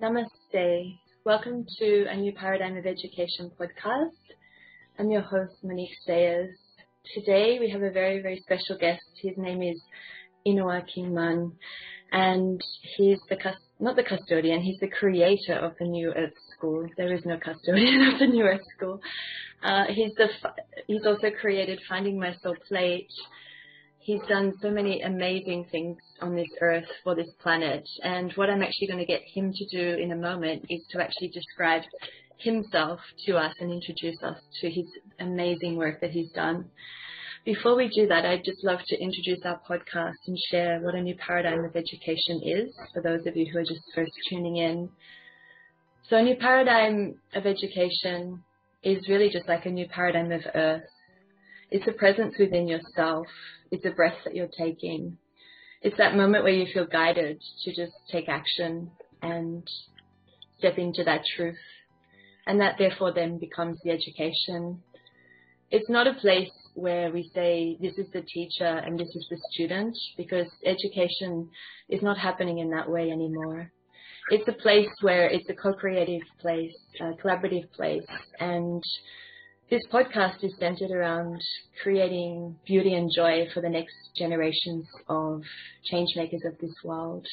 Namaste. Welcome to a new Paradigm of Education podcast. I'm your host, Monique Sayers. Today we have a very, very special guest. His name is Inoa Kingma, and he's not the custodian, he's the creator of the New Earth School. There is no custodian of the New Earth School. He's also created Finding My Soul Plate. He's done so many amazing things on this earth for this planet. And what I'm actually going to get him to do in a moment is to actually describe himself to us and introduce us to his amazing work that he's done. Before we do that, I'd just love to introduce our podcast and share what a new paradigm of education is for those of you who are just first tuning in. So a new paradigm of education is really just like a new paradigm of earth. It's a presence within yourself. It's a breath that you're taking. It's that moment where you feel guided to just take action and step into that truth. And that therefore then becomes the education. It's not a place where we say this is the teacher and this is the student, because education is not happening in that way anymore. It's a place where it's a co-creative place, a collaborative place, and this podcast is centered around creating beauty and joy for the next generations of change makers of this world.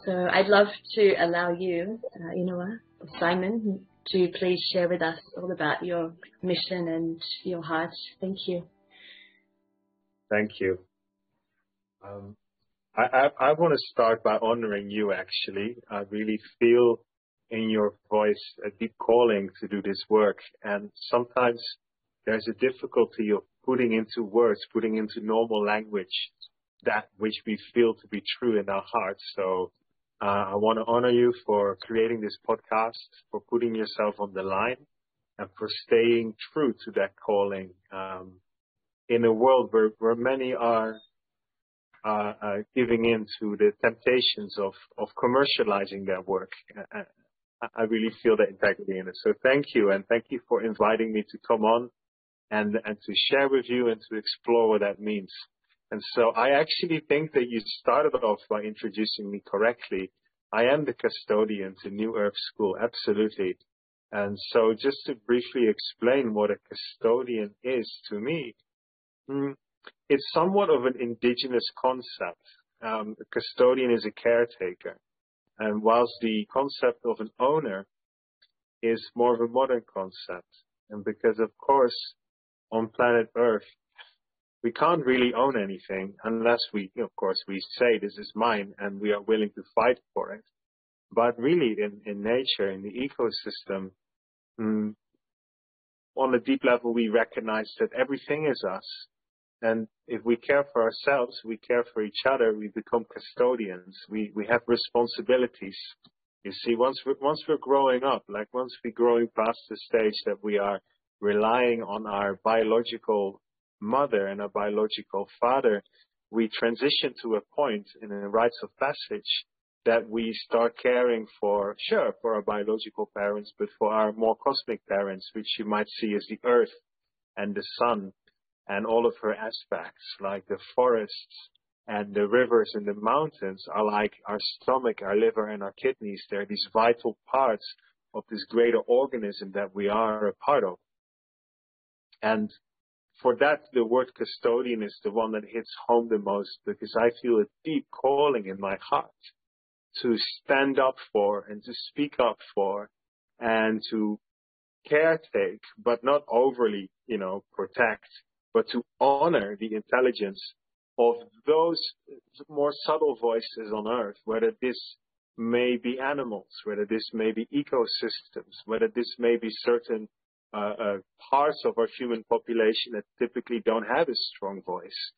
So I'd love to allow you, Inoa, or Simon, to please share with us all about your mission and your heart. Thank you. Thank you. I want to start by honoring you, actually. I really feel in your voice a deep calling to do this work, and sometimes there's a difficulty of putting into words, putting into normal language that which we feel to be true in our hearts. So I want to honor you for creating this podcast, for putting yourself on the line, and for staying true to that calling in a world where many are giving in to the temptations of commercializing their work. I really feel that integrity in it. So thank you, and thank you for inviting me to come on and to share with you and to explore what that means. And so I actually think that you started off by introducing me correctly. I am the custodian to New Earth School, absolutely. And so just to briefly explain what a custodian is to me, it's somewhat of an indigenous concept. A custodian is a caretaker. And whilst the concept of an owner is more of a modern concept, and because of course on planet Earth we can't really own anything unless we say this is mine and we are willing to fight for it. But really in nature, in the ecosystem, on a deep level we recognize that everything is us. And if we care for ourselves, we care for each other, we become custodians. We have responsibilities. You see, once we're growing up, like once we're growing past the stage that we are relying on our biological mother and our biological father, we transition to a point in the rites of passage that we start caring for our biological parents, but for our more cosmic parents, which you might see as the earth and the sun, and all of her aspects, like the forests and the rivers and the mountains, are like our stomach, our liver, and our kidneys. They're these vital parts of this greater organism that we are a part of. And for that, the word custodian is the one that hits home the most, because I feel a deep calling in my heart to stand up for and to speak up for and to caretake, but not overly, protect, but to honor the intelligence of those more subtle voices on Earth, whether this may be animals, whether this may be ecosystems, whether this may be certain parts of our human population that typically don't have a strong voice.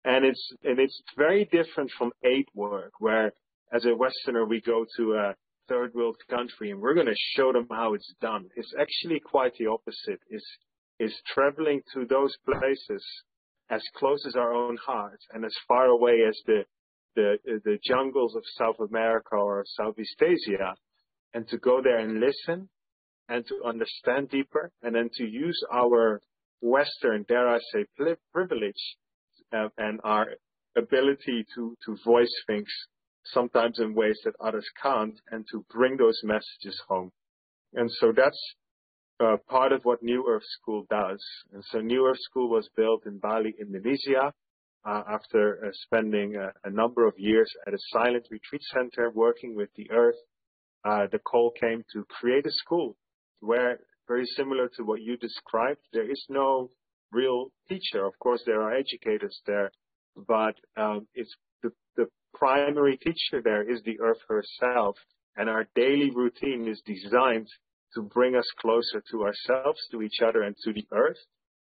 And it's very different from aid work, where as a Westerner we go to a third world country and we're going to show them how it's done. It's actually quite the opposite. Is traveling to those places as close as our own heart and as far away as the jungles of South America or Southeast Asia, and to go there and listen and to understand deeper, and then to use our Western, dare I say, privilege and our ability to voice things sometimes in ways that others can't, and to bring those messages home. And so that's part of what New Earth School does. And so New Earth School was built in Bali, Indonesia, after spending a number of years at a silent retreat center working with the earth. The call came to create a school where, very similar to what you described, there is no real teacher. Of course, there are educators there, but it's the primary teacher there is the earth herself. And our daily routine is designed to bring us closer to ourselves, to each other, and to the earth.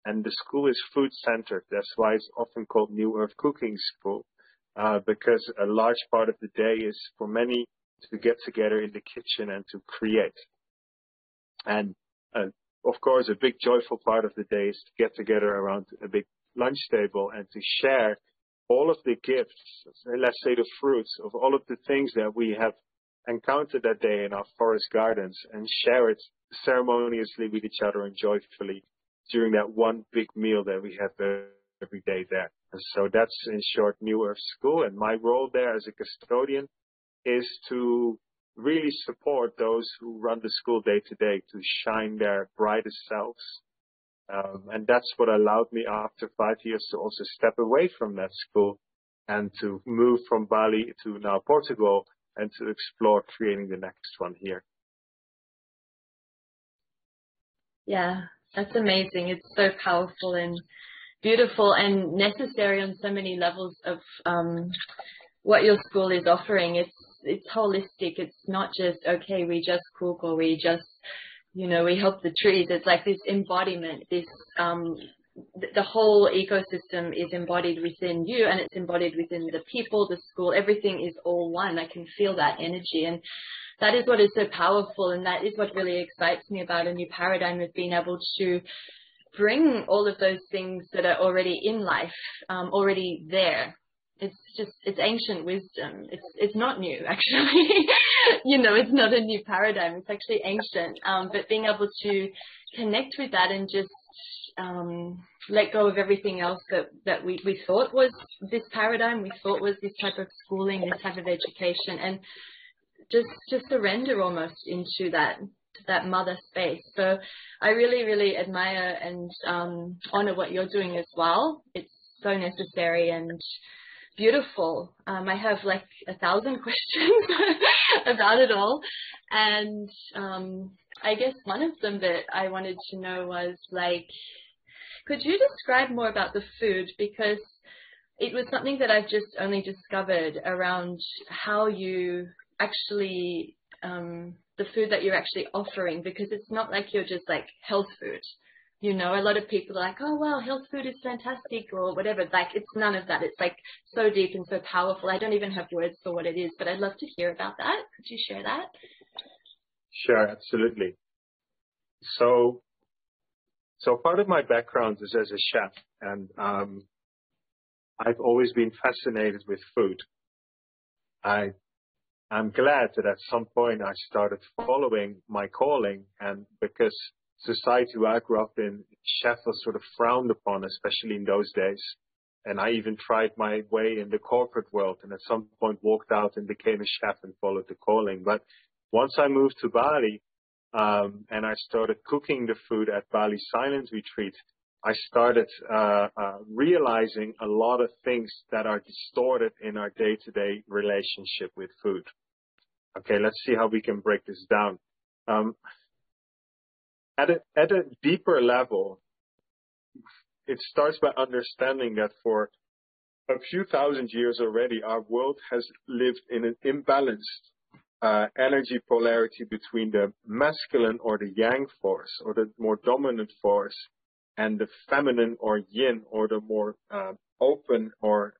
And the school is food-centered. That's why it's often called New Earth Cooking School, because a large part of the day is for many to get together in the kitchen and to create. And of course, a big joyful part of the day is to get together around a big lunch table and to share all of the gifts, let's say the fruits of all of the things that we have encountered that day in our forest gardens, and share it ceremoniously with each other and joyfully during that one big meal that we have every day there. And so that's, in short, New Earth School. And my role there as a custodian is to really support those who run the school day to day to shine their brightest selves. And that's what allowed me after 5 years to also step away from that school and to move from Bali to now Portugal and to explore creating the next one here. Yeah, that's amazing. It's so powerful and beautiful and necessary on so many levels of what your school is offering. It's holistic. It's not just, okay, we just cook or we just, we help the trees. It's like this embodiment, this the whole ecosystem is embodied within you, and it's embodied within the people, the school. Everything is all one. I can feel that energy, and that is what is so powerful, and that is what really excites me about a new paradigm of being able to bring all of those things that are already in life, already there. It's ancient wisdom. It's not new, actually. It's not a new paradigm. It's actually ancient. But being able to connect with that and just let go of everything else that we thought was this paradigm, we thought was this type of schooling, this type of education, and just surrender almost into that mother space. So I really, really admire and honor what you're doing as well. It's so necessary and beautiful. I have like 1,000 questions about it all. And I guess one of them that I wanted to know was like, could you describe more about the food? Because it was something that I've just only discovered around how you actually, the food that you're actually offering, because it's not like you're just like health food. A lot of people are like, oh, well, health food is fantastic or whatever. Like, it's none of that. It's like so deep and so powerful. I don't even have words for what it is, but I'd love to hear about that. Could you share that? Sure, absolutely. So part of my background is as a chef, and I've always been fascinated with food. I'm glad that at some point I started following my calling, and because society who I grew up in, chef was sort of frowned upon, especially in those days. And I even tried my way in the corporate world, and at some point walked out and became a chef and followed the calling. But once I moved to Bali, and I started cooking the food at Bali Silent Retreat, I started realizing a lot of things that are distorted in our day-to-day relationship with food. Okay, let's see how we can break this down. At a deeper level, it starts by understanding that for a few thousand years already, our world has lived in an imbalanced energy polarity between the masculine or the yang force, or the more dominant force, and the feminine or yin, or the more open or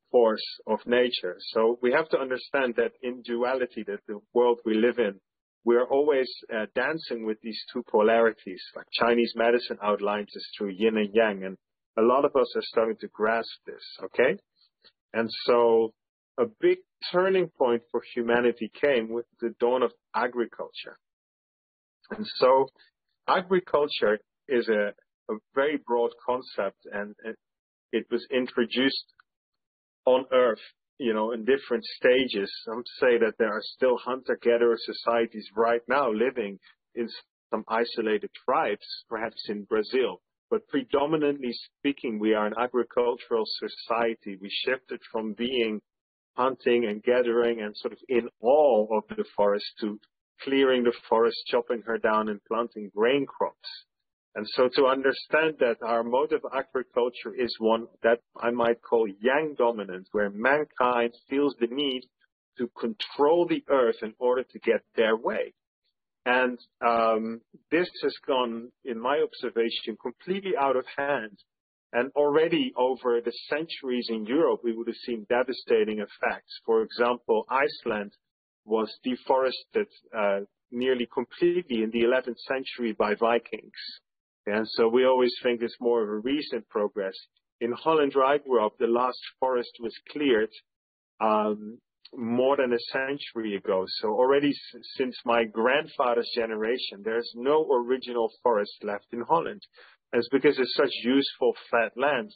force of nature. So we have to understand that in duality, that the world we live in, we're always dancing with these two polarities, like Chinese medicine outlines us through yin and yang, and a lot of us are starting to grasp this, okay? And so a big turning point for humanity came with the dawn of agriculture. And so agriculture is a very broad concept, and it was introduced on Earth in different stages. Some say that there are still hunter-gatherer societies right now living in some isolated tribes, perhaps in Brazil. But predominantly speaking, we are an agricultural society. We shifted from being hunting and gathering and sort of in awe of the forest to clearing the forest, chopping her down and planting grain crops. And so to understand that our mode of agriculture is one that I might call yang dominant, where mankind feels the need to control the earth in order to get their way. And this has gone, in my observation, completely out of hand. And already over the centuries in Europe, we would have seen devastating effects. For example, Iceland was deforested nearly completely in the 11th century by Vikings. And so we always think it's more of a recent progress. In Holland, where I grew up, the last forest was cleared more than a century ago. So already since my grandfather's generation, there's no original forest left in Holland. And it's because it's such useful flat land.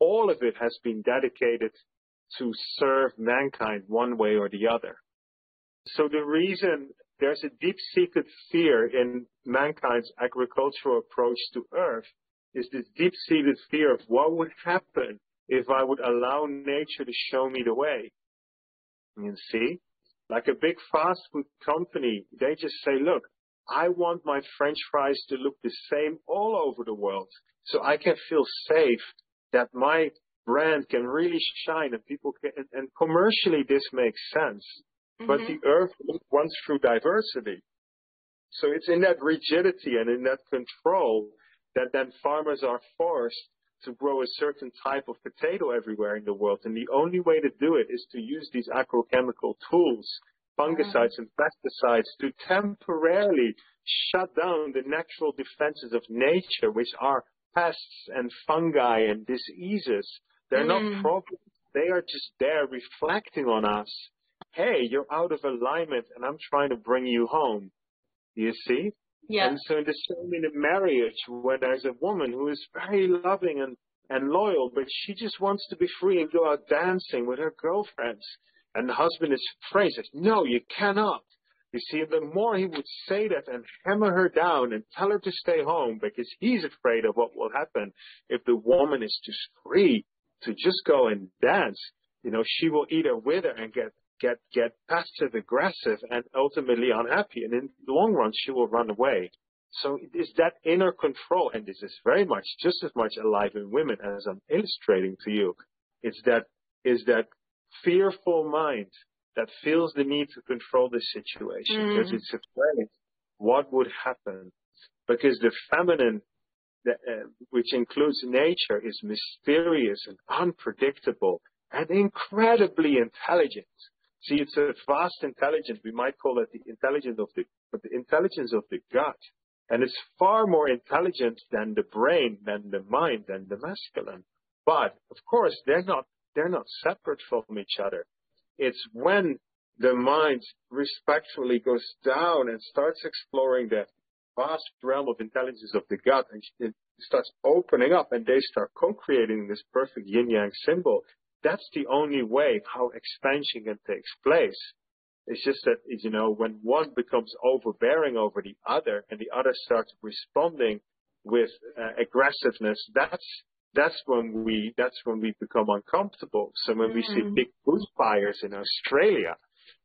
All of it has been dedicated to serve mankind one way or the other. So the reason there's a deep-seated fear in mankind's agricultural approach to Earth is this deep-seated fear of what would happen if I would allow nature to show me the way. You see, like a big fast food company, they just say, look, I want my French fries to look the same all over the world so I can feel safe that my brand can really shine and people can, and commercially this makes sense. But the earth wants through diversity. So it's in that rigidity and in that control that then farmers are forced to grow a certain type of potato everywhere in the world. And the only way to do it is to use these agrochemical tools, fungicides and pesticides, to temporarily shut down the natural defenses of nature, which are pests and fungi and diseases. They're not problems. They are just there reflecting on us. Hey, you're out of alignment and I'm trying to bring you home. You see? Yeah. And so in the same in a marriage where there's a woman who is very loving and loyal, but she just wants to be free and go out dancing with her girlfriends. And the husband is afraid, says, no, you cannot. You see, the more he would say that and hammer her down and tell her to stay home because he's afraid of what will happen if the woman is just free to just go and dance, she will either wither and get passive aggressive and ultimately unhappy, and in the long run she will run away. So it is that inner control, and this is very much just as much alive in women as I'm illustrating to you. Is that fearful mind that feels the need to control the situation because it's afraid what would happen, because the feminine, which includes nature, is mysterious and unpredictable and incredibly intelligent. See, it's a vast intelligence. We might call it the intelligence of the gut. And it's far more intelligent than the brain, than the mind, than the masculine. But, of course, they're not separate from each other. It's when the mind respectfully goes down and starts exploring the vast realm of intelligence of the gut, and it starts opening up, and they start co-creating this perfect yin-yang symbol. That's the only way how expansion can take place. It's just that, when one becomes overbearing over the other and the other starts responding with aggressiveness, that's when we become uncomfortable. So when we see big bushfires in Australia,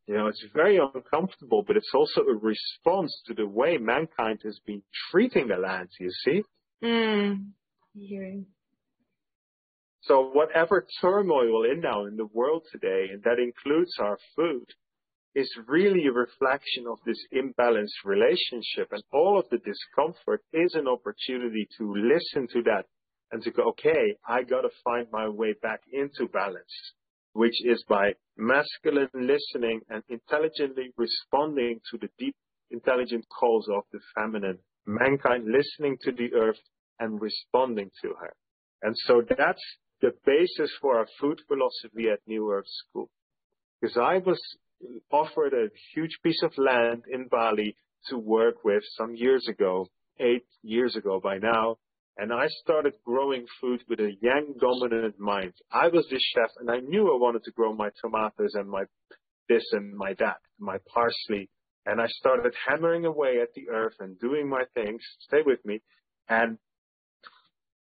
it's very uncomfortable, but it's also a response to the way mankind has been treating the land, you see? Hearing. So whatever turmoil in the world today, and that includes our food, is really a reflection of this imbalanced relationship. And all of the discomfort is an opportunity to listen to that and to go, okay, I got to find my way back into balance, which is by masculine listening and intelligently responding to the deep intelligent calls of the feminine, mankind listening to the earth and responding to her. And so that's the basis for our food philosophy at New Earth School. Because I was offered a huge piece of land in Bali to work with some years ago, 8 years ago by now, And I started growing food with a yang dominant mind. I was this chef, and I knew I wanted to grow my tomatoes and my this and my that, my parsley. And I started hammering away at the earth and doing my things. Stay with me. And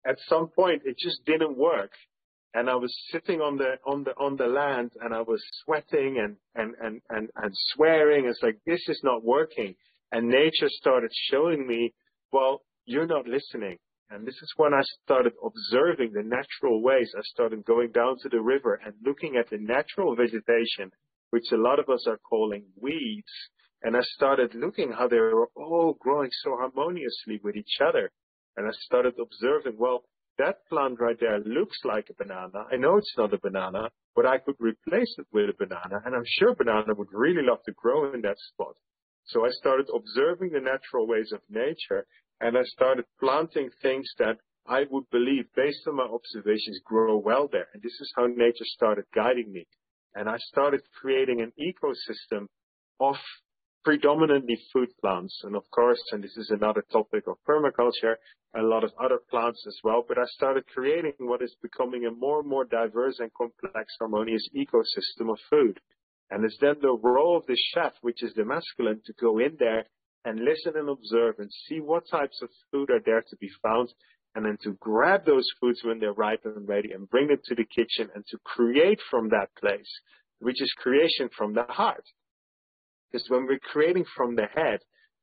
at some point, it just didn't work. And I was sitting on the land, and I was sweating and swearing. It's like, this is not working. And nature started showing me, well, you're not listening. And this is when I started observing the natural ways. I started going down to the river and looking at the natural vegetation, which a lot of us are calling weeds. And I started looking how they were all growing so harmoniously with each other. And I started observing, well, that plant right there looks like a banana. I know it's not a banana, but I could replace it with a banana. And I'm sure banana would really love to grow in that spot. So I started observing the natural ways of nature, and I started planting things that I would believe, based on my observations, grow well there. And this is how nature started guiding me. And I started creating an ecosystem of predominantly food plants. And of course, and this is another topic of permaculture, a lot of other plants as well. But I started creating what is becoming a more and more diverse and complex, harmonious ecosystem of food. And it's then the role of the chef, which is the masculine, to go in there and listen and observe and see what types of food are there to be found, and then to grab those foods when they're ripe and ready and bring them to the kitchen and to create from that place, which is creation from the heart. Because when we're creating from the head,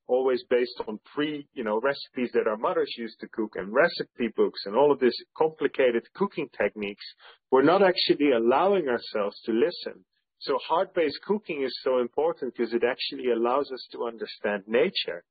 always based on recipes that our mothers used to cook and recipe books and all of this complicated cooking techniques, we're not actually allowing ourselves to listen. So heart-based cooking is so important because it actually allows us to understand nature.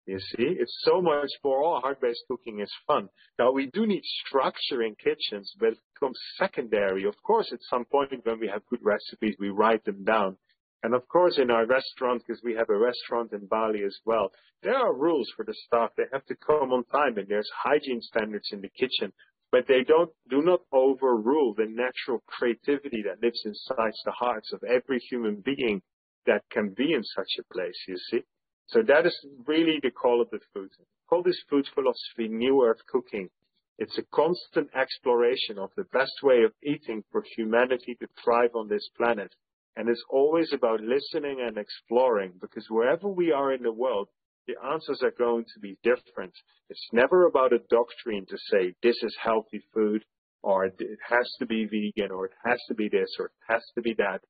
You see, it's so much more. All heart-based cooking is fun. Now, we do need structure in kitchens, but it becomes secondary. Of course, at some point when we have good recipes, we write them down. And of course, in our restaurant, because we have a restaurant in Bali as well, there are rules for the staff. They have to come on time, and there's hygiene standards in the kitchen. But they do not overrule the natural creativity that lives inside the hearts of every human being that can be in such a place, you see. So that is really the call of the food. I call this food philosophy New Earth cooking. It's a constant exploration of the best way of eating for humanity to thrive on this planet. And it's always about listening and exploring, because wherever we are in the world, the answers are going to be different. It's never about a doctrine to say this is healthy food, or it has to be vegan, or it has to be this, or it has to be that,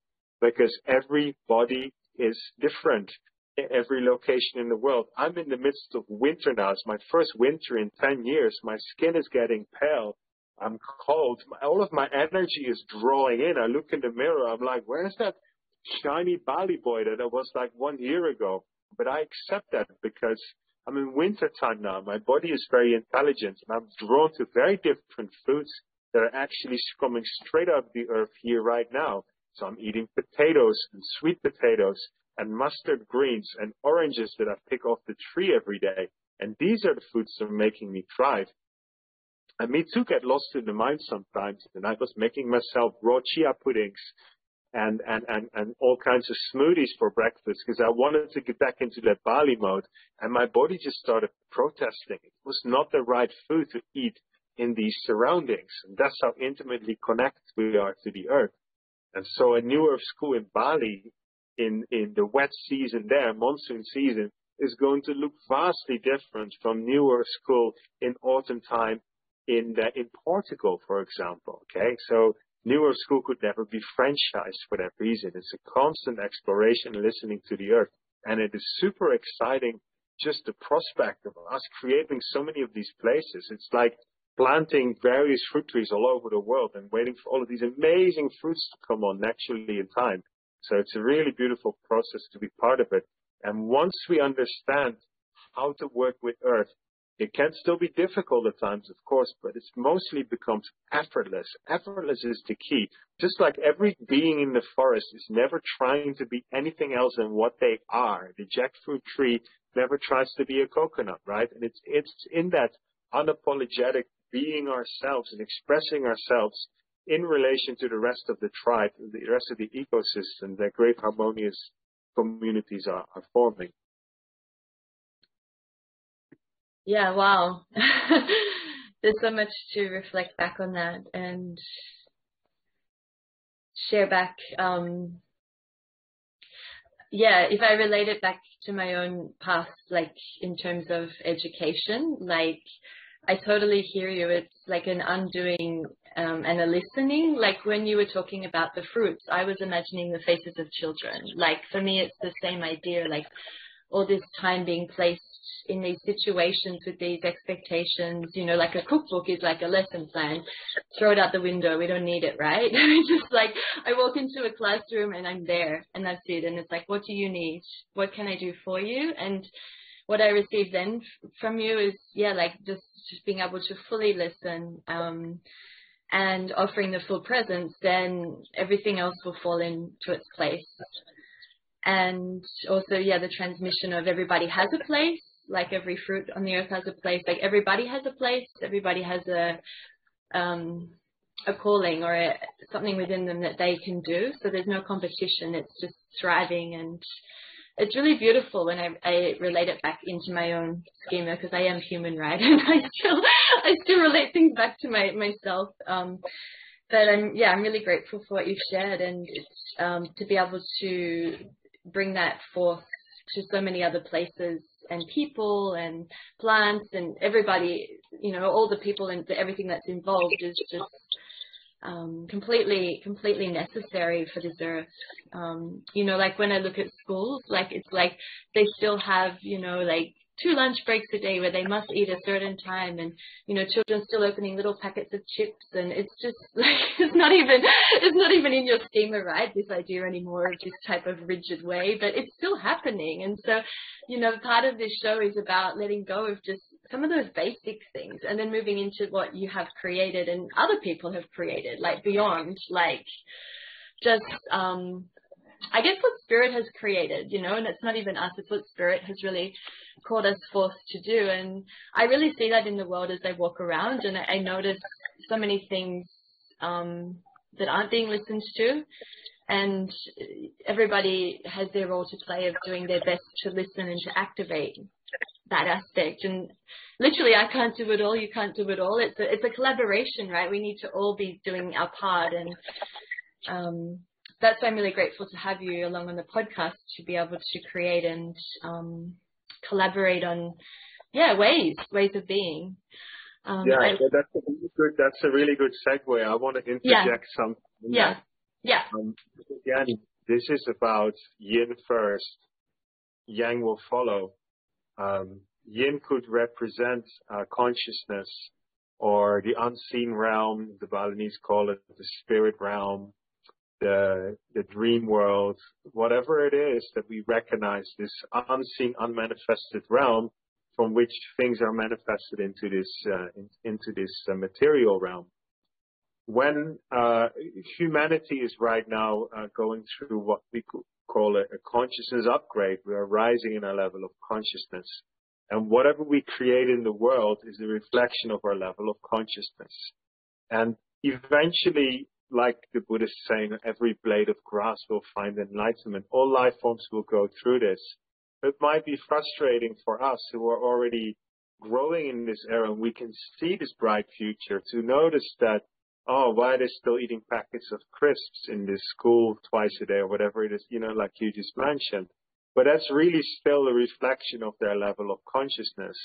because every body is different in every location in the world. I'm in the midst of winter now. It's my first winter in 10 years. My skin is getting pale. I'm cold. All of my energy is drawing in. I look in the mirror. I'm like, where's that shiny Bali boy that I was like 1 year ago? But I accept that because I'm in winter time now. My body is very intelligent, and I'm drawn to very different foods that are actually coming straight out of the earth here right now. So I'm eating potatoes and sweet potatoes and mustard greens and oranges that I pick off the tree every day. And these are the foods that are making me thrive. And me too get lost in the mind sometimes. And I was making myself raw chia puddings and all kinds of smoothies for breakfast because I wanted to get back into that Bali mode. And my body just started protesting. It was not the right food to eat in these surroundings. And that's how intimately connected we are to the earth. And so a New Earth school in Bali, in the wet season there, monsoon season, is going to look vastly different from New Earth school in autumn time in Portugal, for example. Okay, so New Earth school could never be franchised for that reason. It's a constant exploration and listening to the earth. And it is super exciting, just the prospect of us creating so many of these places. It's like planting various fruit trees all over the world and waiting for all of these amazing fruits to come on naturally in time. So it's a really beautiful process to be part of it. And once we understand how to work with earth, it can still be difficult at times, of course, but it mostly becomes effortless. Effortless is the key. Just like every being in the forest is never trying to be anything else than what they are. The jackfruit tree never tries to be a coconut, right? And it's in that unapologetic being ourselves and expressing ourselves in relation to the rest of the tribe, the rest of the ecosystem, that great harmonious communities are forming. Yeah, wow. there's so much to reflect back on that and share back. If I relate it back to my own past, like in terms of education, like I totally hear you. It's like an undoing and a listening. Like when you were talking about the fruits, I was imagining the faces of children. Like for me, it's the same idea, like all this time being placed in these situations with these expectations, like a cookbook is like a lesson plan. Throw it out the window. We don't need it, right? Just like I walk into a classroom and I'm there and that's it. And it's like, what do you need? What can I do for you? And what I receive then from you is, like just being able to fully listen and offering the full presence, then everything else will fall into its place. And also, the transmission of everybody has a place, like every fruit on the earth has a place, like everybody has a place, everybody has a calling or something within them that they can do. So there's no competition, it's just thriving. And it's really beautiful when I relate it back into my own schema, because I am human, right? And I still relate things back to myself. But I'm really grateful for what you've shared, and to be able to bring that forth to so many other places and people and plants and everybody, all the people and everything that's involved is just completely necessary for this earth. Like when I look at schools, like it's like they still have, like 2 lunch breaks a day where they must eat a certain time, and children still opening little packets of chips, and it's just like it's not even in your schema, right, this idea anymore of this type of rigid way, but it's still happening. And so part of this show is about letting go of just some of those basic things and then moving into what you have created and other people have created, like beyond, like just I guess what spirit has created, and it's not even us, it's what spirit has really called us forth to do. And I really see that in the world as I walk around, and I notice so many things that aren't being listened to, and everybody has their role to play of doing their best to listen and to activate that aspect. And literally, I can't do it all, you can't do it all. It's a collaboration, right? We need to all be doing our part, and that's why I'm really grateful to have you along on the podcast to be able to create and collaborate on ways of being. That's a really good segue. I want to interject something. Again, this is about yin first, yang will follow. Yin could represent consciousness or the unseen realm. The Balinese call it the spirit realm, the dream world, whatever it is that we recognize, this unseen, unmanifested realm from which things are manifested into this material realm. When humanity is right now going through what we could call a consciousness upgrade, we are rising in our level of consciousness. And whatever we create in the world is a reflection of our level of consciousness. And eventually, like the Buddha is saying, every blade of grass will find enlightenment. All life forms will go through this. It might be frustrating for us who are already growing in this era, and we can see this bright future, to notice that, why are they still eating packets of crisps in this school twice a day or whatever it is, like you just mentioned. But that's really still a reflection of their level of consciousness.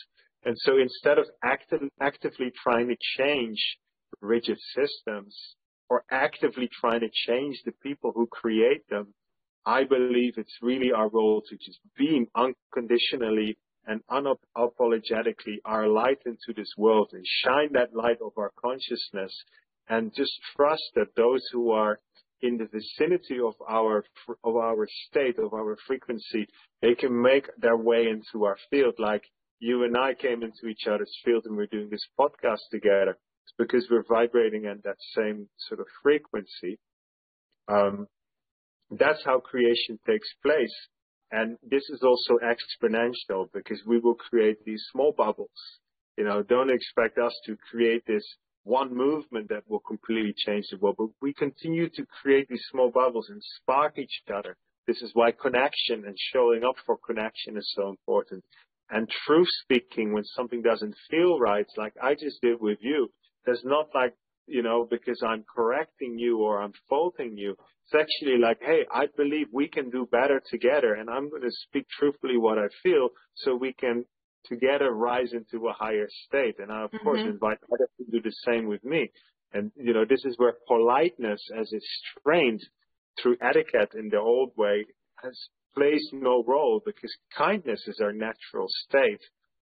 And so instead of actively trying to change rigid systems or actively trying to change the people who create them, I believe it's really our role to just beam unconditionally and unapologetically our light into this world and shine that light of our consciousness, and just trust that those who are in the vicinity of our state, of our frequency, they can make their way into our field. Like you and I came into each other's field and we're doing this podcast together. It's because we're vibrating at that same sort of frequency. That's how creation takes place. And this is also exponential, because we will create these small bubbles. Don't expect us to create this one movement that will completely change the world, but we continue to create these small bubbles and spark each other. This is why connection and showing up for connection is so important. And truth speaking, when something doesn't feel right, like I just did with you, there's not like, because I'm correcting you or I'm faulting you. It's actually like, hey, I believe we can do better together, and I'm going to speak truthfully what I feel so we can together rise into a higher state. And I, of course, invite others to do the same with me. And, this is where politeness, as it's trained through etiquette in the old way, plays no role, because kindness is our natural state.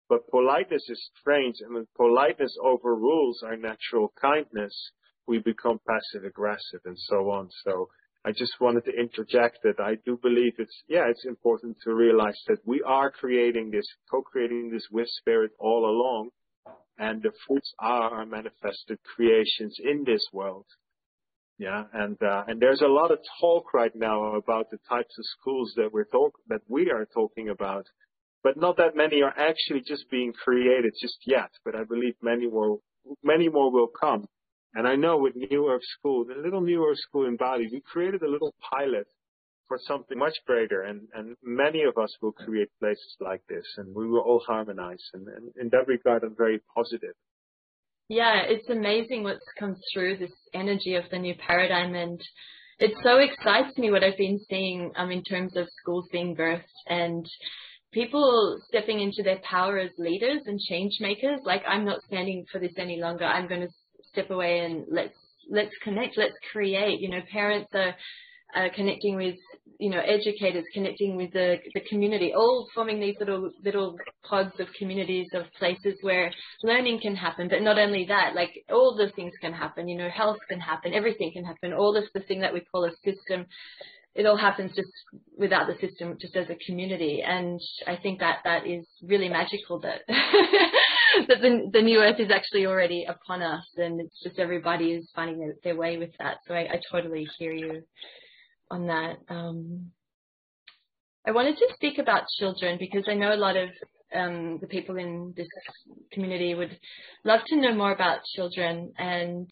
But politeness is strange, and when politeness overrules our natural kindness, we become passive aggressive and so on. So I just wanted to interject that I do believe it's important to realize that we are co-creating this with spirit all along, and the fruits are our manifested creations in this world. Yeah, and there's a lot of talk right now about the types of schools that we are talking about. But not that many are actually just being created just yet. But I believe many more will come. And I know with New Earth School, the little New Earth School in Bali, we created a little pilot for something much greater. And many of us will create places like this, and we will all harmonize. And in that regard, I'm very positive. Yeah, it's amazing what's come through, this energy of the new paradigm. And it so excites me what I've been seeing in terms of schools being birthed and people stepping into their power as leaders and change makers. Like, I'm not standing for this any longer. I'm going to step away and let's connect, let's create. Parents are connecting with, educators, connecting with the community, all forming these little pods of communities, of places where learning can happen. But not only that, like all the things can happen, health can happen, everything can happen. All this, the thing that we call a system, it all happens just without the system, just as a community. And I think that is really magical, that that the new earth is actually already upon us, and it's just everybody is finding their way with that. So I totally hear you on that. I wanted to speak about children, because I know a lot of the people in this community would love to know more about children. And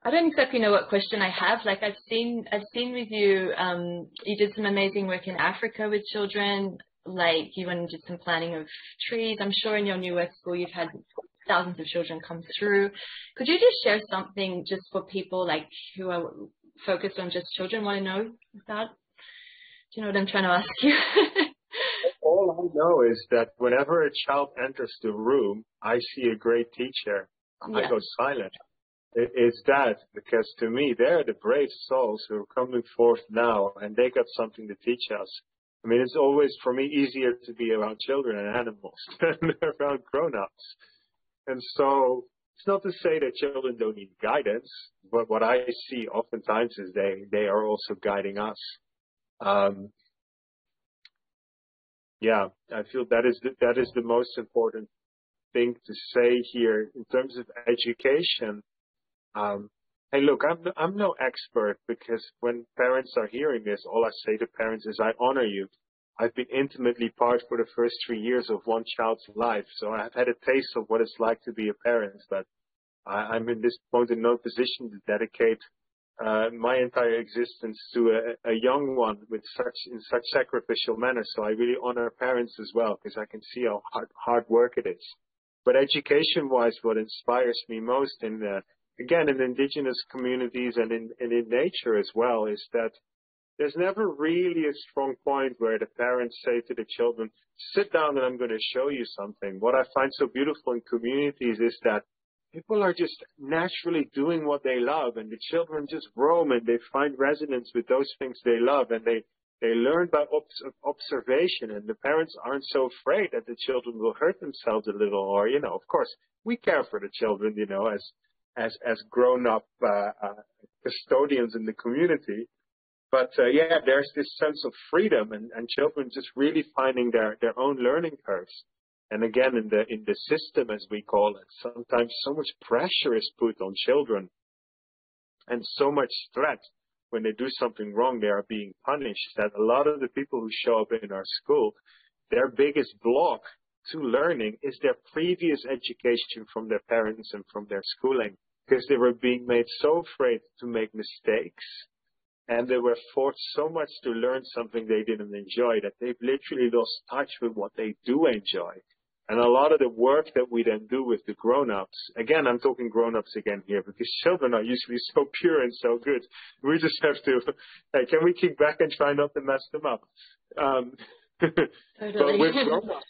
I don't exactly know what question I have. Like, I've seen with you, you did some amazing work in Africa with children. Like, you went and did some planting of trees. I'm sure in your New Earth School you've had thousands of children come through. Could you just share something just for people like who are focused on just children want to know about? Do you know what I'm trying to ask you? All I know is that whenever a child enters the room, I see a great teacher. Yeah. I go silent. It's that, because to me, they're the brave souls who are coming forth now, and they got something to teach us. I mean, it's always, for me, easier to be around children and animals than around grown-ups. And so it's not to say that children don't need guidance, but what I see oftentimes is they are also guiding us. Yeah, I feel that is the most important thing to say here in terms of education. Hey, look, I'm no expert, because when parents are hearing this, all I say to parents is I honor you. I've been intimately part for the first 3 years of one child's life, so I've had a taste of what it's like to be a parent, but I'm in this point in no position to dedicate my entire existence to a young one in such sacrificial manner. So I really honor parents as well, because I can see how hard work it is. But education-wise, what inspires me most again, in indigenous communities and in nature as well, is that there's never really a strong point where the parents say to the children, sit down and I'm going to show you something. What I find so beautiful in communities is that people are just naturally doing what they love, and the children just roam and they find resonance with those things they love, and they learn by observation, and the parents aren't so afraid that the children will hurt themselves a little, or, of course, we care for the children, as grown-up custodians in the community. But there's this sense of freedom, and children just really finding their own learning curves. And again, in the system, as we call it, sometimes so much pressure is put on children, and so much threat. When they do something wrong, they are being punished. That a lot of the people who show up in our school, their biggest block to learning is their previous education from their parents and from their schooling, because they were being made so afraid to make mistakes and they were forced so much to learn something they didn't enjoy that they've literally lost touch with what they do enjoy. And a lot of the work that we then do with the grown-ups, again, I'm talking grown-ups again here because children are usually so pure and so good. We just have to, hey, can we kick back and try not to mess them up? Totally. But with grown-ups,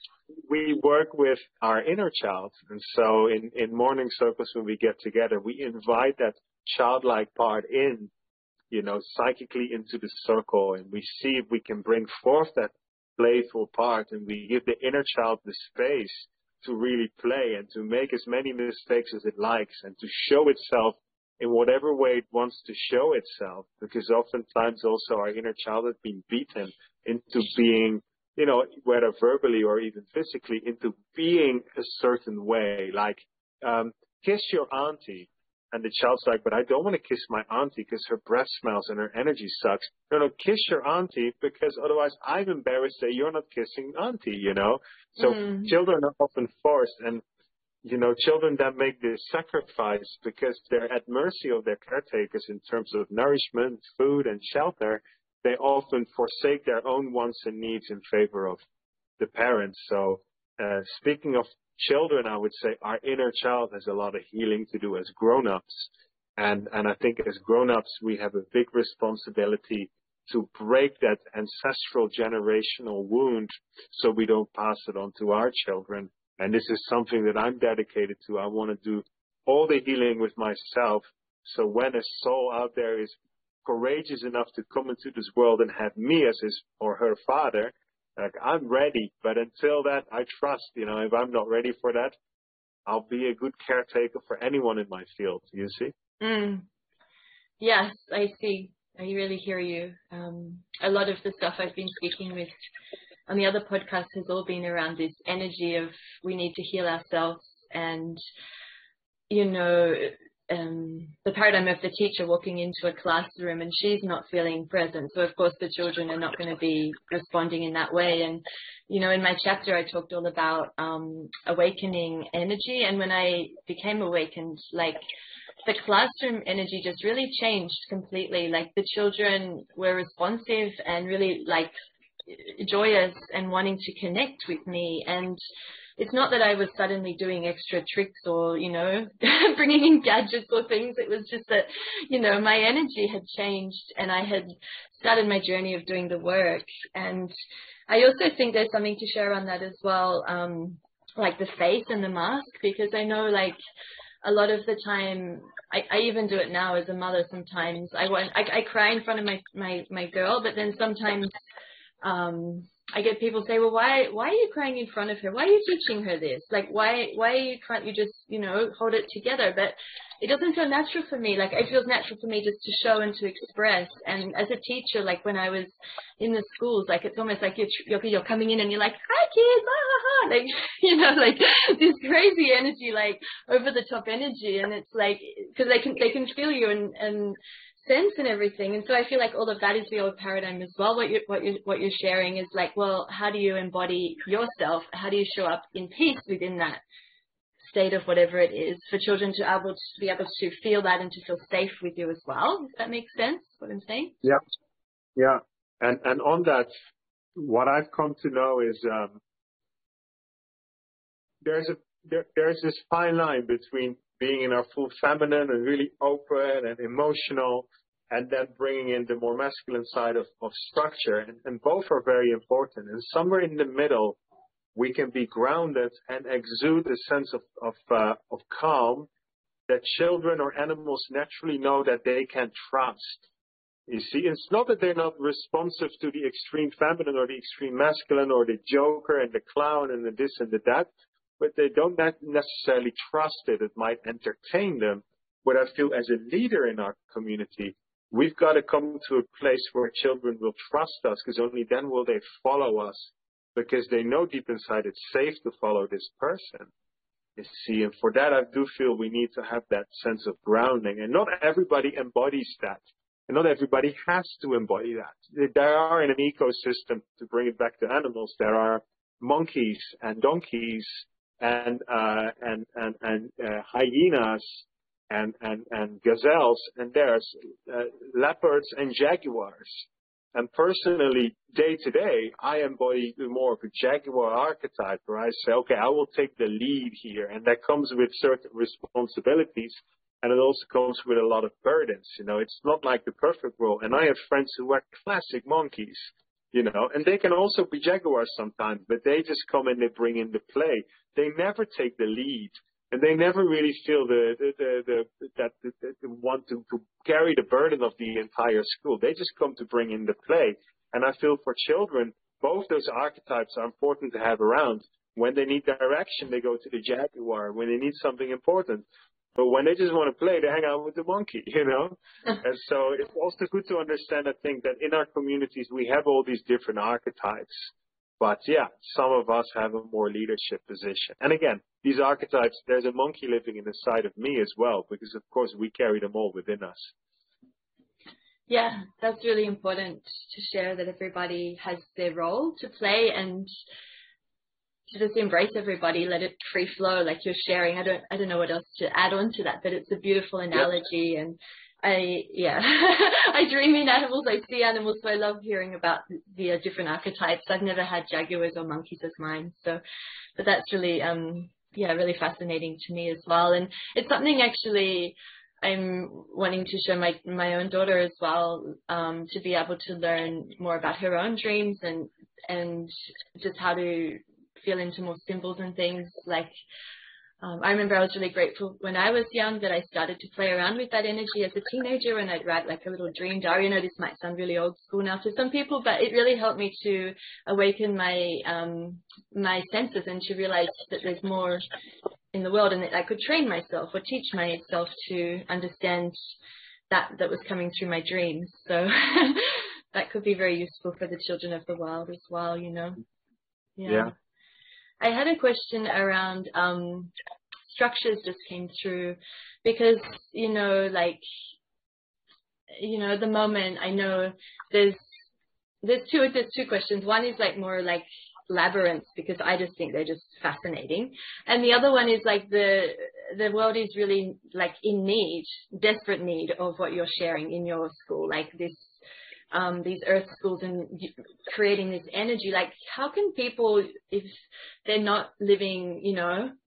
we work with our inner child. And so in morning circles when we get together, we invite that childlike part in, psychically into the circle, and we see if we can bring forth that playful part, and we give the inner child the space to really play and to make as many mistakes as it likes and to show itself in whatever way it wants to show itself, because oftentimes also our inner child has been beaten into being, whether verbally or even physically, into being a certain way, like kiss your auntie. And the child's like, but I don't want to kiss my auntie because her breath smells and her energy sucks. No, kiss your auntie because otherwise I'm embarrassed that you're not kissing auntie, So children are often forced, and, children that make this sacrifice because they're at mercy of their caretakers in terms of nourishment, food, and shelter. They often forsake their own wants and needs in favor of the parents. So speaking of children, I would say our inner child has a lot of healing to do as grown-ups. And I think as grown-ups, we have a big responsibility to break that ancestral generational wound so we don't pass it on to our children. And this is something that I'm dedicated to. I want to do all the healing with myself. So when a soul out there is courageous enough to come into this world and have me as his or her father, like, I'm ready, but until that, I trust, if I'm not ready for that, I'll be a good caretaker for anyone in my field, you see? Yes, I see. I really hear you. A lot of the stuff I've been speaking with on the other podcast has all been around this energy of we need to heal ourselves and, the paradigm of the teacher walking into a classroom and she's not feeling present. So, of course, the children are not going to be responding in that way. And, in my chapter, I talked all about awakening energy. And when I became awakened, like, the classroom energy just really changed completely. Like, the children were responsive and really, like, joyous and wanting to connect with me. And it's not that I was suddenly doing extra tricks or, bringing in gadgets or things. It was just that, my energy had changed and I had started my journey of doing the work. And I also think there's something to share on that as well, like the face and the mask, because I know, like, a lot of the time, I even do it now as a mother sometimes. I cry in front of my girl, but then sometimes I get people say, well, why are you crying in front of her? Why are you teaching her this? Like, can't you just, hold it together? But it doesn't feel natural for me. Like, it feels natural for me just to show and to express. And as a teacher, like when I was in the schools, like it's almost like you're coming in and you're like, hi kids, like, like this crazy energy, like over the top energy. And it's like, because they can feel you and sense and everything. And so I feel like all of that is the old paradigm as well. What you're sharing is like, well, how do you embody yourself? How do you show up in peace within that state of whatever it is, for children to be able to feel that and to feel safe with you as well? Does that make sense, what I'm saying? Yeah. And on that, what I've come to know is there's this fine line between being in our full feminine and really open and emotional, and then bringing in the more masculine side of structure. And both are very important. And somewhere in the middle, we can be grounded and exude a sense of calm that children or animals naturally know that they can trust. You see, it's not that they're not responsive to the extreme feminine or the extreme masculine or the joker and the clown and the this and the that, but they don't necessarily trust it. It might entertain them. But I feel as a leader in our community, we've got to come to a place where children will trust us, because only then will they follow us, because they know deep inside it's safe to follow this person. You see, and for that, I do feel we need to have that sense of grounding. And not everybody embodies that. And not everybody has to embody that. There are in an ecosystem, to bring it back to animals, there are monkeys and donkeys and hyenas and gazelles, and there's leopards and jaguars. And personally, day to day, I embody more of a jaguar archetype, where I say, okay, I will take the lead here, and that comes with certain responsibilities, and it also comes with a lot of burdens. It's not like the perfect role. And I have friends who are classic monkeys, and they can also be jaguars sometimes, but they just come and they bring in the play. They never take the lead. And they never really feel that they want to carry the burden of the entire school. They just come to bring in the play. And I feel for children, both those archetypes are important to have around. When they need direction, they go to the jaguar. When they need something important. But when they just want to play, they hang out with the monkey, And so it's also good to understand, I think, that in our communities, we have all these different archetypes. But yeah, some of us have a more leadership position. And again, these archetypes, there's a monkey living inside of me as well, because of course we carry them all within us. Yeah, that's really important to share, that everybody has their role to play, and to just embrace everybody, let it free flow like you're sharing. I don't know what else to add on to that, but it's a beautiful analogy. Yep. And I dream in animals, I see animals, so I love hearing about the different archetypes. I've never had jaguars or monkeys as mine, but that's really, really fascinating to me as well. And it's something actually I'm wanting to show my own daughter as well, to be able to learn more about her own dreams and just how to feel into more symbols and things. Like, I remember I was really grateful when I was young that I started to play around with that energy as a teenager, and I'd write like a little dream diary. This might sound really old school now to some people, but it really helped me to awaken my my senses and to realize that there's more in the world, and that I could train myself or teach myself to understand that was coming through my dreams. So that could be very useful for the children of the world as well, Yeah. I had a question around structures just came through, because at the moment I know there's two questions. One is like more like labyrinths, because I just think they're just fascinating, and the other one is like the world is really like in need, desperate need of what you're sharing in your school, like this. These earth schools and creating this energy. Like, how can people, if they're not living, in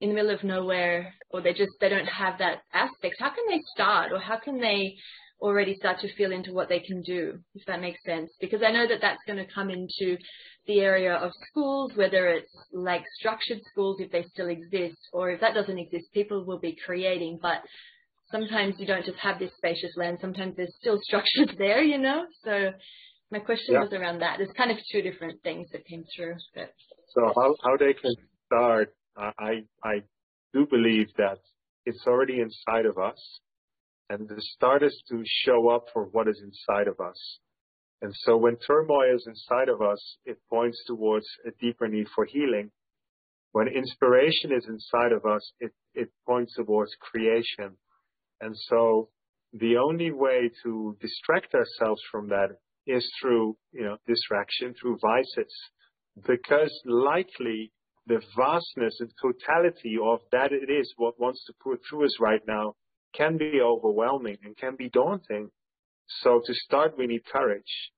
the middle of nowhere, or they don't have that aspect, how can they start, or how can they already start to feel into what they can do, if that makes sense? Because I know that that's going to come into the area of schools, whether it's like structured schools, if they still exist, or if that doesn't exist, people will be creating. But sometimes you don't just have this spacious land. Sometimes there's still structures there, So my question was around that. There's kind of two different things that came through. But. So how they can start, I do believe that it's already inside of us. And the start is to show up for what is inside of us. And so when turmoil is inside of us, it points towards a deeper need for healing. When inspiration is inside of us, it points towards creation. And so the only way to distract ourselves from that is through, distraction, through vices, because likely the vastness and totality of that it is what wants to put through us right now can be overwhelming and can be daunting. So to start, we need courage.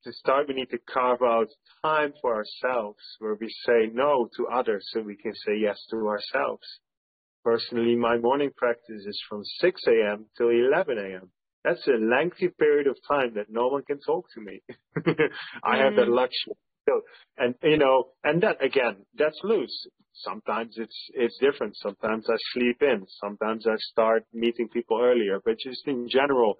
To start, we need to carve out time for ourselves, where we say no to others so we can say yes to ourselves. Personally, my morning practice is from 6 a.m. till 11 a.m. That's a lengthy period of time that no one can talk to me. I have that luxury. And, and that, again, that's loose. Sometimes it's different. Sometimes I sleep in. Sometimes I start meeting people earlier. But just in general,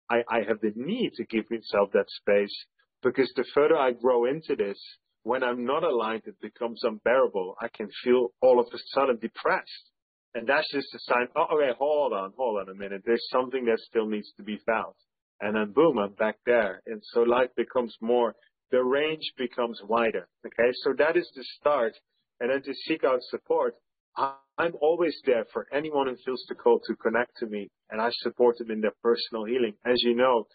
I have the need to give myself that space, because the further I grow into this, when I'm not aligned, it becomes unbearable. I can feel all of a sudden depressed. And that's just a sign, okay, hold on a minute. There's something that still needs to be found. And then boom, I'm back there. And so life becomes the range becomes wider. Okay, so that is the start. And then to seek out support, I'm always there for anyone who feels the call to connect to me. And I support them in their personal healing. As you know,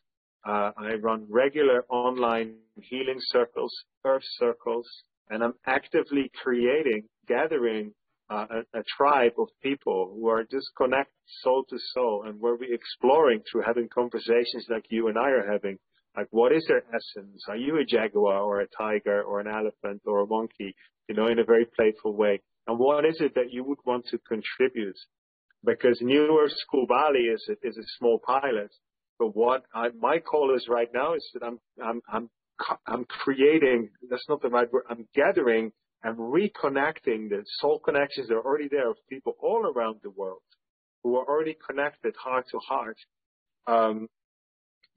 I run regular online healing circles, earth circles, and I'm actively gathering a tribe of people who are just connected soul to soul, and where we're exploring through having conversations like you and I are having. Like, what is their essence? Are you a jaguar or a tiger or an elephant or a monkey? In a very playful way. And what is it that you would want to contribute? Because New Earth School Bali is a small pilot. But what my call is right now is that I'm creating. That's not the right word. I'm gathering and reconnecting the soul connections that are already there of people all around the world who are already connected heart to heart.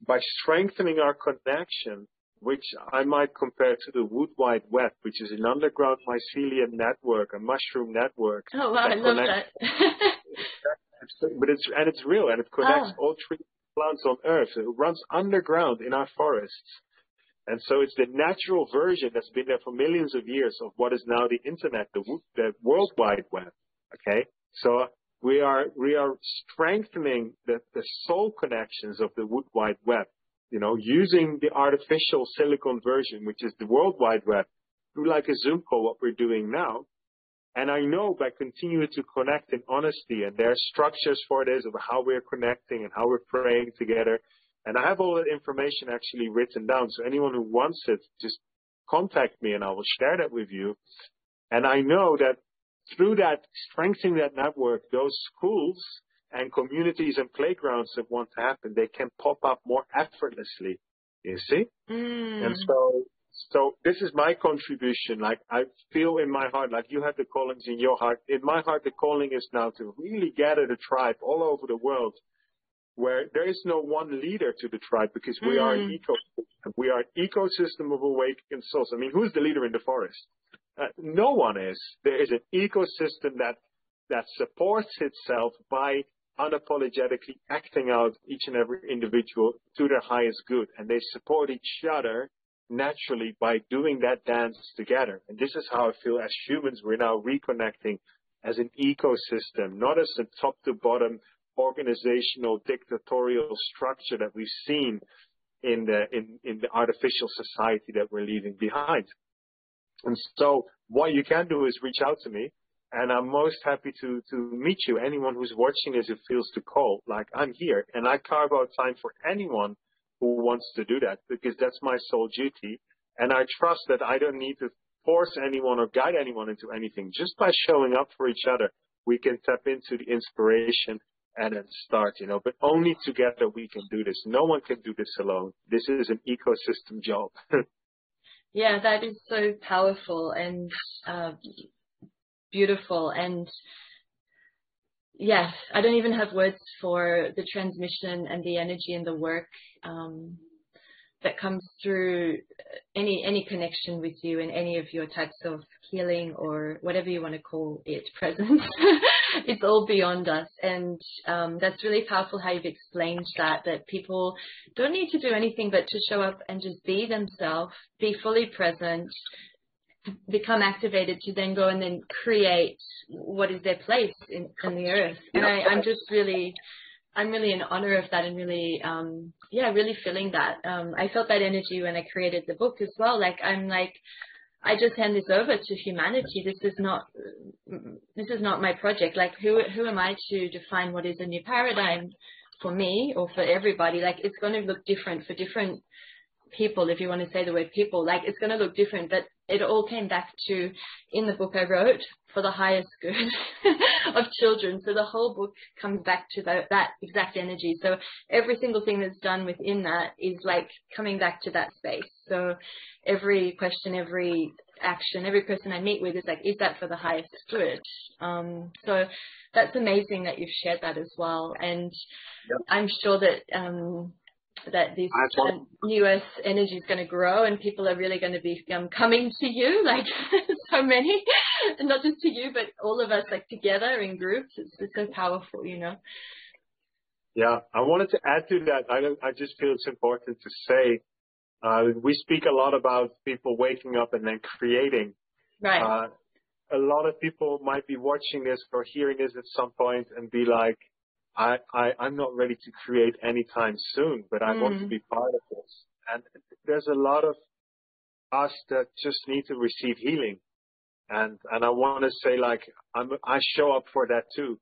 By strengthening our connection, which I might compare to the Wood Wide Web, which is an underground mycelium network, a mushroom network. Oh wow, I love that. But it's real, and it connects all trees and plants on Earth. It runs underground in our forests. And so it's the natural version that's been there for millions of years of what is now the internet, the World Wide Web. Okay? So we are strengthening the soul connections of the Wood Wide Web, using the artificial silicon version, which is the World Wide Web, through like a Zoom call, what we're doing now. And I know by continuing to connect in honesty, and there are structures for this of how we're connecting and how we're praying together. And I have all that information actually written down. So anyone who wants it, just contact me and I will share that with you. And I know that through that, strengthening that network, those schools and communities and playgrounds that want to happen, they can pop up more effortlessly, you see? And so this is my contribution. Like, I feel in my heart, like you have the callings in your heart. In my heart, the calling is now to really gather the tribe all over the world, where there is no one leader to the tribe, because we are an ecosystem. We are an ecosystem of awakened souls. I mean, who's the leader in the forest? No one is. There is an ecosystem that supports itself by unapologetically acting out each and every individual to their highest good. And they support each other naturally by doing that dance together. And this is how I feel as humans. We're now reconnecting as an ecosystem, not as a top to bottom organizational dictatorial structure that we've seen in the artificial society that we're leaving behind. And so what you can do is reach out to me, and I'm most happy to meet you. Anyone who's watching this who feels to call, like, I'm here, and I carve out time for anyone who wants to do that, because that's my sole duty. And I trust that I don't need to force anyone or guide anyone into anything. Just by showing up for each other, we can tap into the inspiration and then start, but only together we can do this. No one can do this alone. This is an ecosystem job. Yeah, that is so powerful and beautiful. And yes, I don't even have words for the transmission and the energy and the work that comes through any connection with you in any of your types of healing or whatever you want to call it, presence. It's all beyond us. And that's really powerful how you've explained that people don't need to do anything but to show up and just be themselves, be fully present, become activated to then go and then create what is their place in the earth. And I'm really in honor of that, and really, really feeling that. I felt that energy when I created the book as well. I just hand this over to humanity. This is not my project. Like, who am I to define what is a new paradigm for me or for everybody? Like, it's going to look different for different people, if you want to say the word people. Like, it's going to look different, but it all came back to, in the book I wrote, for the highest good of children. So the whole book comes back to that exact energy. So every single thing that's done within that is like coming back to that space. So every question, every action, every person I meet with is like, is that for the highest good? So that's amazing that you've shared that as well. And I'm sure that that this new earth energy is going to grow, and people are really going to be coming to you, like so many, and not just to you, but all of us, like together in groups. It's so powerful, Yeah, I wanted to add to that. I just feel it's important to say, we speak a lot about people waking up and then creating. Right. A lot of people might be watching this or hearing this at some point and be like, I'm not ready to create anytime soon, but I want to be part of this. And there's a lot of us that just need to receive healing. And I want to say, like, I show up for that too.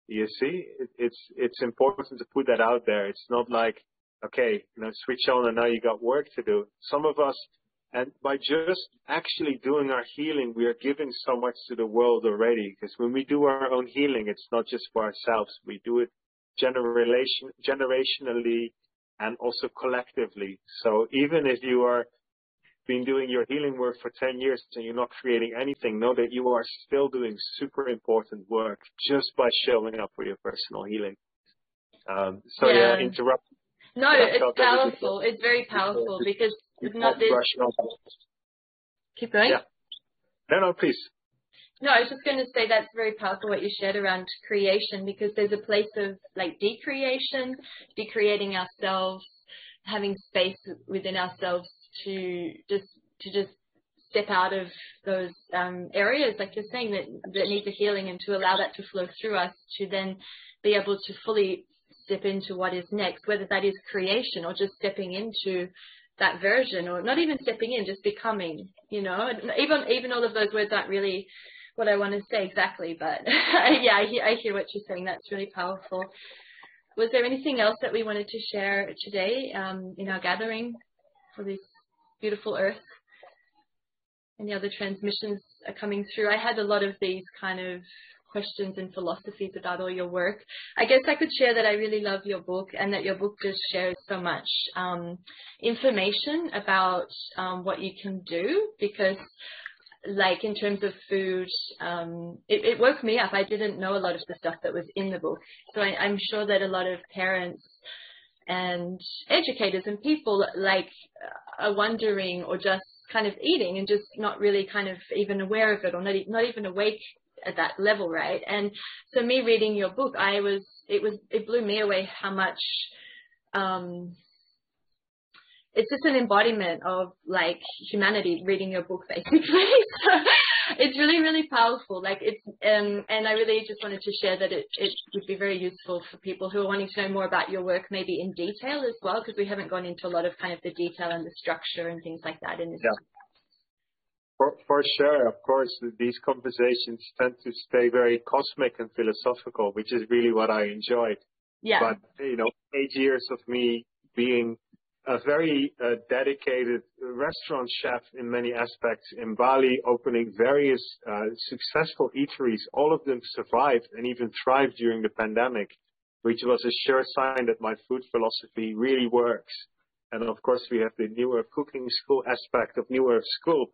You see, it's important to put that out there. It's not like, okay, switch on and now you got work to do. Some of us, and by just actually doing our healing, we are giving so much to the world already. Because when we do our own healing, it's not just for ourselves. We do it generationally and also collectively. So even if you are been doing your healing work for 10 years and you're not creating anything, know that you are still doing super important work just by showing up for your personal healing. Interrupt. No, it's powerful. It's very powerful because it's not this. Keep going. Yeah. No, please. No, I was just going to say that's very powerful what you shared around creation, because there's a place of like decreating ourselves, having space within ourselves to just step out of those areas, like you're saying, that need the healing, and to allow that to flow through us, to then be able to fully step into what is next, whether that is creation or just stepping into that version, or not even stepping in, just becoming, even all of those words aren't really what I want to say exactly, but yeah, I hear what you're saying. That's really powerful. Was there anything else that we wanted to share today in our gathering for this beautiful earth? Any other transmissions are coming through? I had a lot of these kind of questions and philosophies about all your work. I guess I could share that I really love your book, and that your book just shares so much information about what you can do, because like in terms of food, it woke me up. I didn't know a lot of the stuff that was in the book. So I'm sure that a lot of parents and educators and people are wondering, or just kind of eating and just not really kind of even aware of it, or not even awake at that level, right? And so me reading your book, it blew me away how much it's just an embodiment of like humanity, reading your book basically. So it's really, really powerful. And I really just wanted to share that it would be very useful for people who are wanting to know more about your work, maybe in detail as well, because we haven't gone into a lot of kind of the detail and the structure and things like that in this. Yeah. For sure, of course, these conversations tend to stay very cosmic and philosophical, which is really what I enjoyed. Yeah. But 8 years of me being a very dedicated restaurant chef in many aspects in Bali, opening various successful eateries. All of them survived and even thrived during the pandemic, which was a sure sign that my food philosophy really works. And of course, we have the New Earth Cooking School aspect of New Earth School.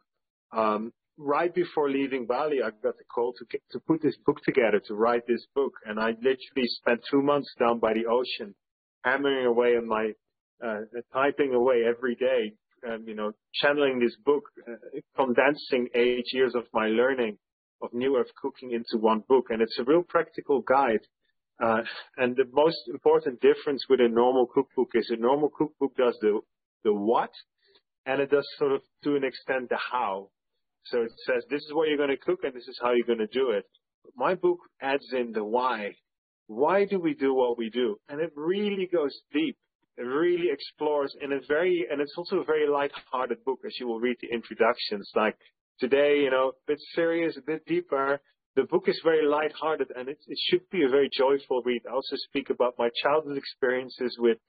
Right before leaving Bali, I got the call to put this book together, to write this book. And I literally spent 2 months down by the ocean, hammering away on my typing away every day, channeling this book, condensing 8 years of my learning of New Earth cooking into one book. And it's a real practical guide. And the most important difference with a normal cookbook is a normal cookbook does the what, and it does sort of to an extent the how. So it says, this is what you're going to cook and this is how you're going to do it. My book adds in the why. Why do we do what we do? And it really goes deep. It really explores and it's also a very light-hearted book, as you will read the introductions. Like today, a bit serious, a bit deeper. The book is very light-hearted, and it should be a very joyful read. I also speak about my childhood experiences with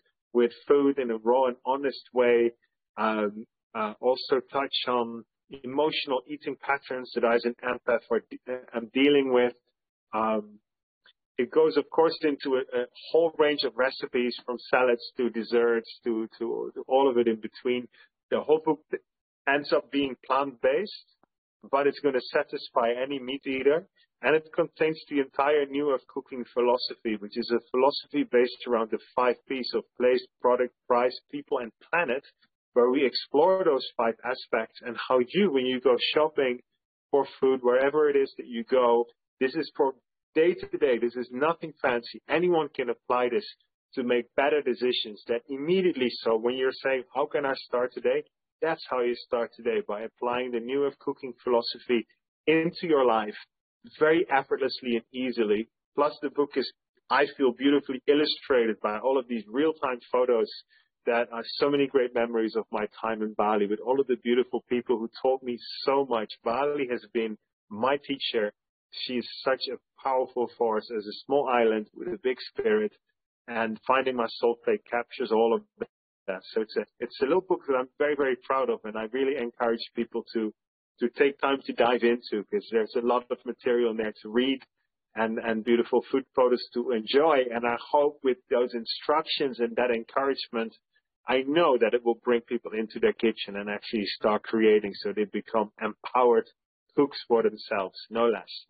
food in a raw and honest way. Also touch on emotional eating patterns that I as an empath am dealing with. It goes, of course, into a whole range of recipes, from salads to desserts to all of it in between. The whole book ends up being plant-based, but it's going to satisfy any meat eater. And it contains the entire New Earth cooking philosophy, which is a philosophy based around the 5 P's of place, product, price, people, and planet, where we explore those 5 aspects and how when you go shopping for food, wherever it is that you go, this is for day to day. This is nothing fancy. Anyone can apply this to make better decisions that immediately. So when you're saying, how can I start today? That's how you start today, by applying the New Earth cooking philosophy into your life very effortlessly and easily. Plus the book is, I feel, beautifully illustrated by all of these real-time photos that are so many great memories of my time in Bali with all of the beautiful people who taught me so much. Bali has been my teacher, she is such a powerful force as a small island with a big spirit, and Finding My Soul Plate captures all of that. So it's a little book that I'm very, very proud of, and I really encourage people to take time to dive into, because there's a lot of material in there to read and beautiful food photos to enjoy. And I hope with those instructions and that encouragement, I know that it will bring people into their kitchen and actually start creating, so they become empowered cooks for themselves, no less.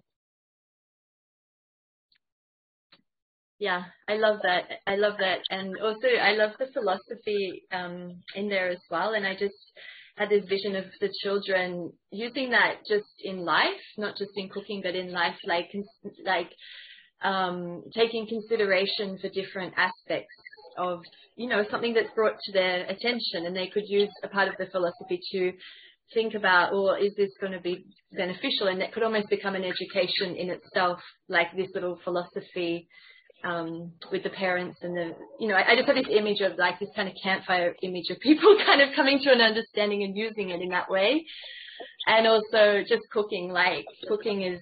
Yeah, I love that. I love that. And also I love the philosophy in there as well. And I just had this vision of the children using that just in life, not just in cooking, but in life, like taking consideration for different aspects of, you know, something that's brought to their attention, and they could use a part of the philosophy to think about, or is this going to be beneficial? And that could almost become an education in itself, like this little philosophy with the parents and the, you know, I just had this image of like this kind of campfire image of people kind of coming to an understanding and using it in that way. And also just cooking, like cooking is,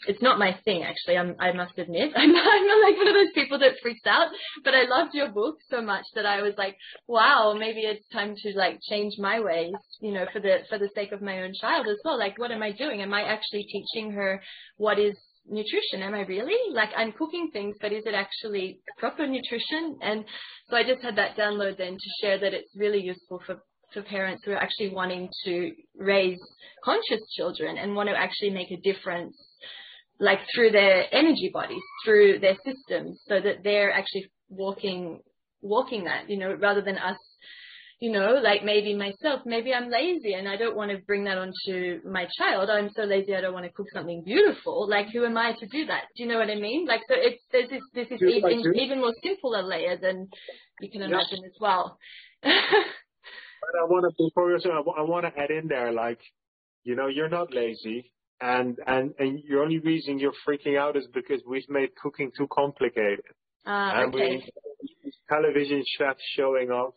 it's not my thing actually, I must admit. I'm like one of those people that freaks out, but I loved your book so much that I was like, wow, maybe it's time to like change my ways, you know, for the sake of my own child as well. Like, what am I doing? Am I actually teaching her what is nutrition? Am I really? Like, I'm cooking things, but is it actually proper nutrition? And so I just had that download then to share that it's really useful for parents who are actually wanting to raise conscious children and want to actually make a difference, like through their energy bodies, through their systems, so that they're actually walking that, you know, rather than us, you know, like maybe myself, maybe I'm lazy and I don't want to bring that onto my child. I'm so lazy I don't want to cook something beautiful. Like, who am I to do that? Do you know what I mean? Like, so there's this even more simpler layer than you can imagine as well. But I want to, before you say, I want to add in there, like, you know, you're not lazy, and your only reason you're freaking out is because we've made cooking too complicated. And Okay. we television chefs showing off.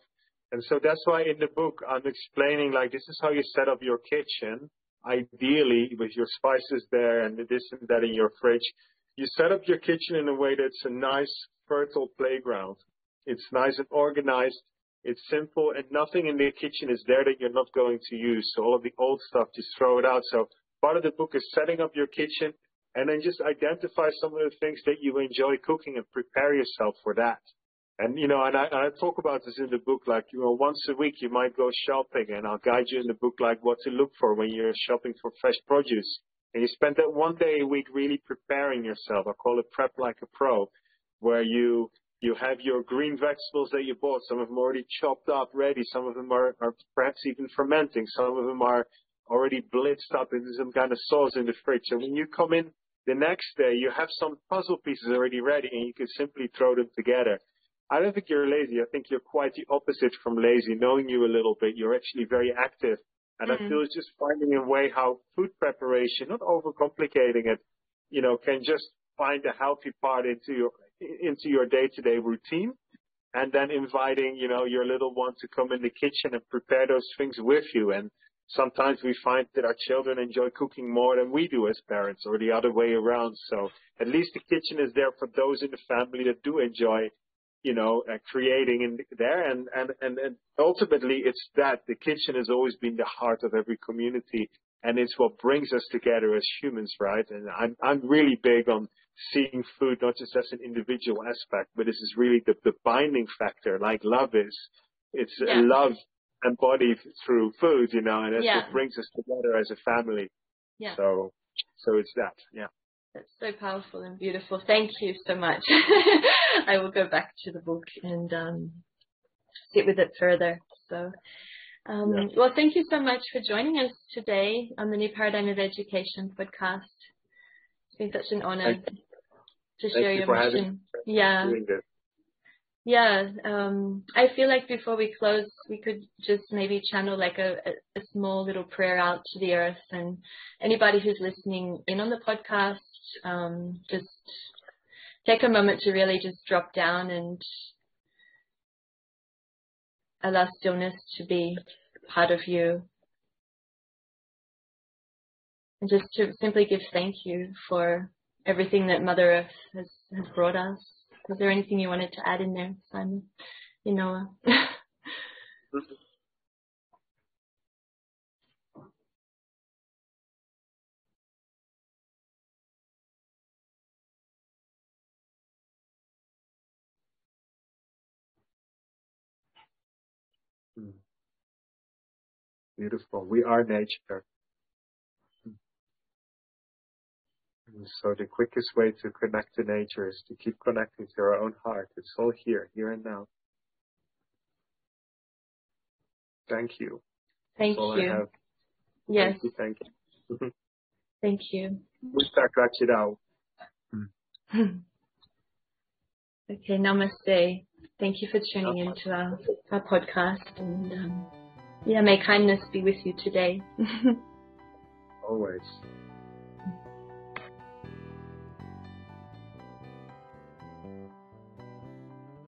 And so that's why in the book I'm explaining, like, this is how you set up your kitchen, ideally with your spices there and this and that in your fridge. You set up your kitchen in a way that's a nice, fertile playground. It's nice and organized. It's simple, and nothing in the kitchen is there that you're not going to use. So all of the old stuff, just throw it out. So part of the book is setting up your kitchen, and then just identify some of the things that you enjoy cooking and prepare yourself for that. And, you know, and I talk about this in the book, like, you know, once a week you might go shopping, and I'll guide you in the book, like, what to look for when you're shopping for fresh produce. And you spend that one day a week really preparing yourself. I call it prep like a pro, where you have your green vegetables that you bought. Some of them already chopped up, ready. Some of them are perhaps even fermenting. Some of them are already blitzed up into some kind of sauce in the fridge. So when you come in the next day, you have some puzzle pieces already ready, and you can simply throw them together. I don't think you're lazy. I think you're quite the opposite from lazy. Knowing you a little bit, you're actually very active. And I feel it's just finding a way how food preparation, not overcomplicating it, you know, can just find a healthy part into your day-to-day routine, and then inviting, you know, your little one to come in the kitchen and prepare those things with you. And sometimes we find that our children enjoy cooking more than we do as parents, or the other way around. So at least the kitchen is there for those in the family that do enjoy, you know, creating in there. And ultimately it's that the kitchen has always been the heart of every community, and it's what brings us together as humans, right? And I'm really big on seeing food not just as an individual aspect, but this is really the binding factor, like love is. It's love embodied through food, you know, and that's what brings us together as a family. Yeah. So it's that, That's so powerful and beautiful. Thank you so much. I will go back to the book and sit with it further. So, well, thank you so much for joining us today on the New Paradigm of Education podcast. It's been such an honor to share your mission. I feel like before we close, we could just maybe channel like a small little prayer out to the earth, and anybody who's listening in on the podcast, just take a moment to really just drop down and allow stillness to be part of you. and just to simply give thank you for everything that Mother Earth has brought us. Was there anything you wanted to add in there, Simon? Inoa? Beautiful. We are nature. And so the quickest way to connect to nature is to keep connecting to our own heart. It's all here and now. Thank you. Thank That's all you. I have. Yes. Thank you. Thank you. Okay, namaste. Thank you for tuning into our podcast, and may kindness be with you today. Always.